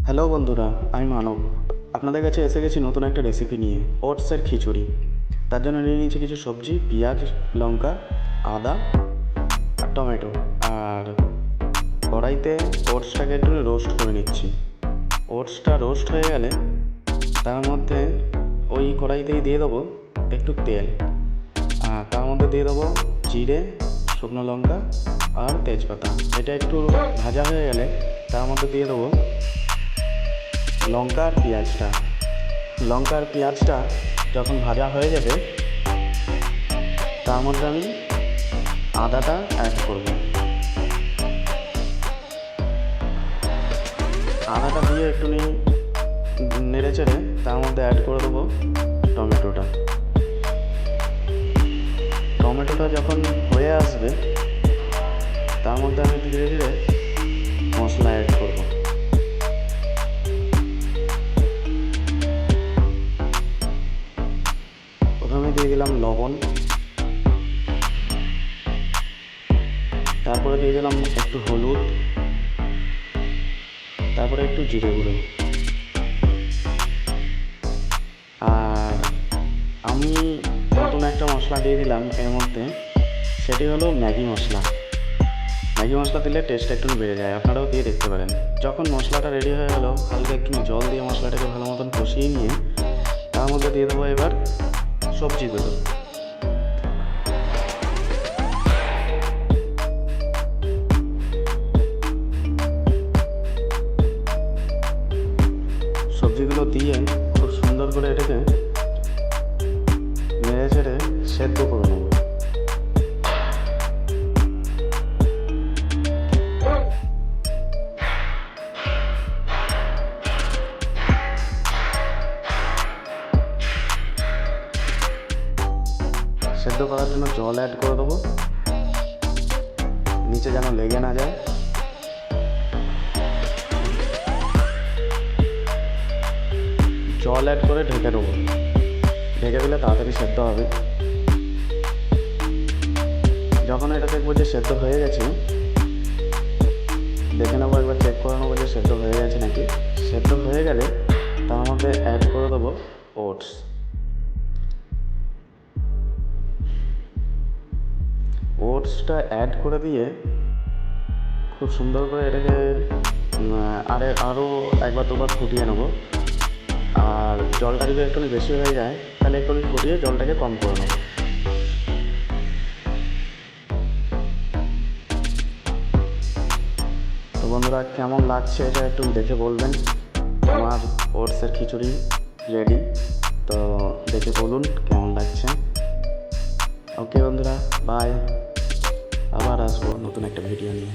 Hello বন্ধুরা, আমি মানব। আপনাদের কাছে এসে গেছি নতুন একটা রেসিপি নিয়ে, ওটসের খিচুড়ি। তার জন্য নিয়ে নিয়েছি কিছু সবজি, পেঁয়াজ, লঙ্কা, আদা আর টমেটো। আর কড়াইতে ওটসটাকে একটু রোস্ট করে নিচ্ছি। ওটসটা রোস্ট হয়ে গেলে তার মধ্যে ওই কড়াইতেই দিয়ে দেবো একটু তেল, আর তার মধ্যে দিয়ে দেবো জিরে, শুকনো লঙ্কা আর তেজপাতা। এটা একটু ভাজা হয়ে গেলে তার মধ্যে দিয়ে দেবো লঙ্কা আর পেঁয়াজটা যখন ভাজা হয়ে যাবে তার মধ্যে আমি আদাটা অ্যাড করব। আদাটা দিয়ে একটু নেড়ে চেড়ে তার মধ্যে অ্যাড করে দেবো টমেটোটা যখন হয়ে আসবে তার মধ্যে আমি ধীরে ধীরে মশলা অ্যাড করব। প্রথমে দিয়ে দিলাম লবণ, তারপরে দিয়ে দিলাম একটু হলুদ, তারপরে একটু জিরে গুঁড়ো। আর আমি নতুন একটা মশলা দিয়ে দিলাম এর মধ্যে, সেটি হলো ম্যাগি মশলা দিলে টেস্টটা একটু বেড়ে যায়, আপনারাও দিয়ে দেখতে পারেন। যখন মশলাটা রেডি হয়ে গেল, হালকা একটু জল দিয়ে মশলাটাকে ভালো মতন কষিয়ে নিয়ে তার মধ্যে দিয়ে দেবো এবার সবজিগুলো। সবজিগুলো দিয়ে খুব সুন্দর করে এটাকে নেড়ে চেড়ে সেদ্ধ করে নেব। সেদ্ধ করার জন্য জল অ্যাড করে দেবো, নিচে যেন লেগে না যায়। জল অ্যাড করে ঢেকে দেবো, ঢেকে দিলে তাড়াতাড়ি সেদ্ধ হবে। যখন এটা দেখবো যে সেদ্ধ হয়ে গেছে, দেখে নেবো, একবার চেক করে নেবো যে সেদ্ধ হয়ে গেছে নাকি। সেদ্ধ হয়ে গেলে তার মধ্যে অ্যাড করে দেবো ওটসটা অ্যাড করে দিয়ে খুব সুন্দর করে এটাকে আরও একবার দুবার ফুটিয়ে নেবো। আর জলটা যদি একটু বেশি হয়ে যায় তাহলে একটু ফুটিয়ে জলটাকে কম করে নেবো। তো বন্ধুরা, কেমন লাগছে এটা একটু দেখে বলবেন। আমার ওটসের খিচুড়ি রেডি, তো দেখে বলুন কেমন লাগছে। ওকে বন্ধুরা, বাই। আবার আসবো নতুন একটা ভিডিও নিয়ে।